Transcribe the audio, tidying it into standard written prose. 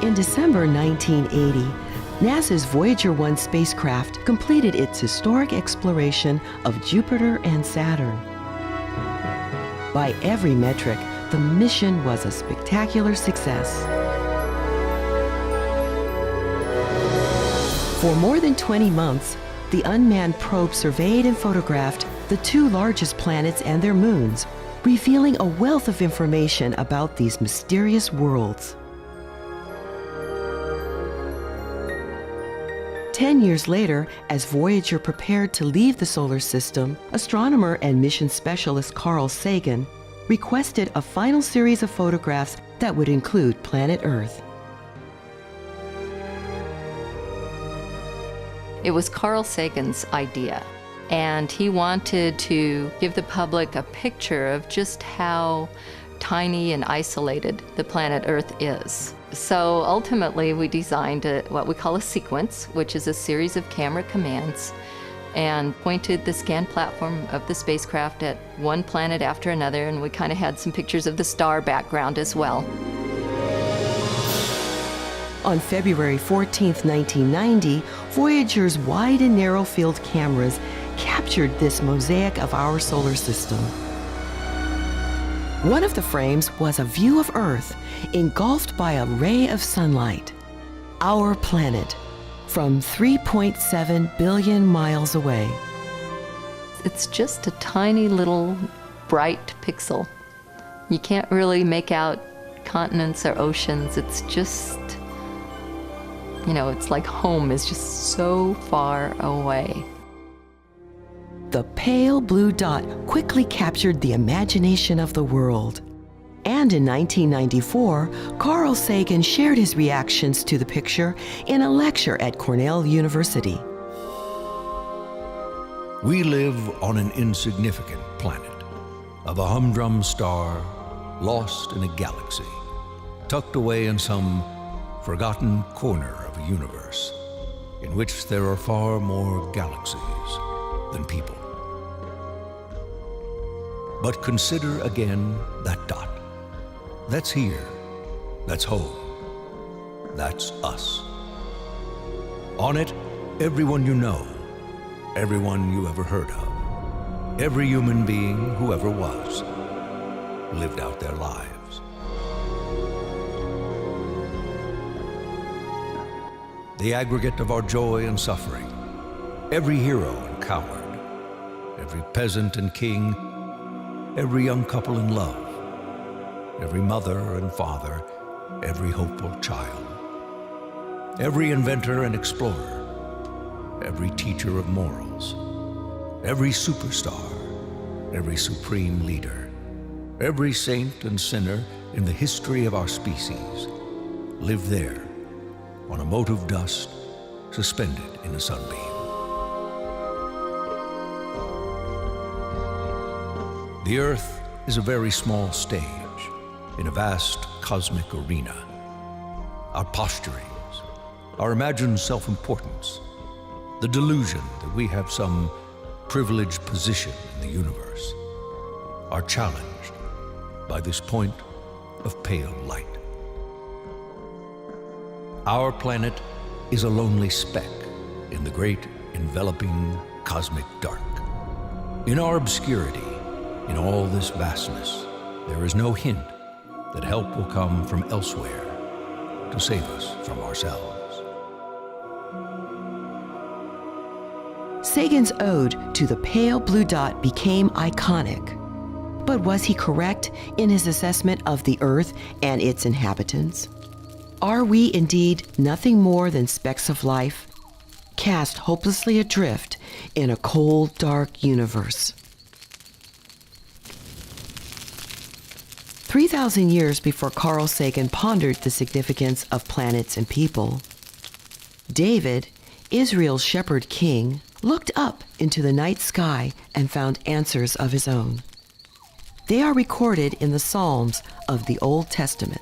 In December 1980, NASA's Voyager 1 spacecraft completed its historic exploration of Jupiter and Saturn. By every metric, the mission was a spectacular success. For more than 20 months, the unmanned probe surveyed and photographed the two largest planets and their moons, revealing a wealth of information about these mysterious worlds. 10 years later, as Voyager prepared to leave the solar system, astronomer and mission specialist Carl Sagan requested a final series of photographs that would include planet Earth. It was Carl Sagan's idea, and he wanted to give the public a picture of just how tiny and isolated the planet Earth is. So ultimately we designed what we call a sequence, which is a series of camera commands, and pointed the scan platform of the spacecraft at one planet after another, and we kind of had some pictures of the star background as well. On February 14, 1990, Voyager's wide and narrow field cameras captured this mosaic of our solar system. One of the frames was a view of Earth engulfed by a ray of sunlight. Our planet, from 3.7 billion miles away. It's just a tiny little bright pixel. You can't really make out continents or oceans. It's just, it's like home is just so far away. The pale blue dot quickly captured the imagination of the world. And in 1994, Carl Sagan shared his reactions to the picture in a lecture at Cornell University. We live on an insignificant planet, of a humdrum star lost in a galaxy, tucked away in some forgotten corner of a universe in which there are far more galaxies than people. But consider again that dot. That's here. That's home. That's us. On it, everyone you know, everyone you ever heard of, every human being who ever was, lived out their lives. The aggregate of our joy and suffering, every hero and coward, every peasant and king, every young couple in love, every mother and father, every hopeful child, every inventor and explorer, every teacher of morals, every superstar, every supreme leader, every saint and sinner in the history of our species lived there on a mote of dust suspended in a sunbeam. The Earth is a very small stage in a vast cosmic arena. Our posturings, our imagined self-importance, the delusion that we have some privileged position in the universe, are challenged by this point of pale light. Our planet is a lonely speck in the great enveloping cosmic dark. In our obscurity, in all this vastness, there is no hint that help will come from elsewhere to save us from ourselves. Sagan's ode to the pale blue dot became iconic. But was he correct in his assessment of the Earth and its inhabitants? Are we indeed nothing more than specks of life, cast hopelessly adrift in a cold, dark universe? 3,000 years before Carl Sagan pondered the significance of planets and people, David, Israel's shepherd king, looked up into the night sky and found answers of his own. They are recorded in the Psalms of the Old Testament.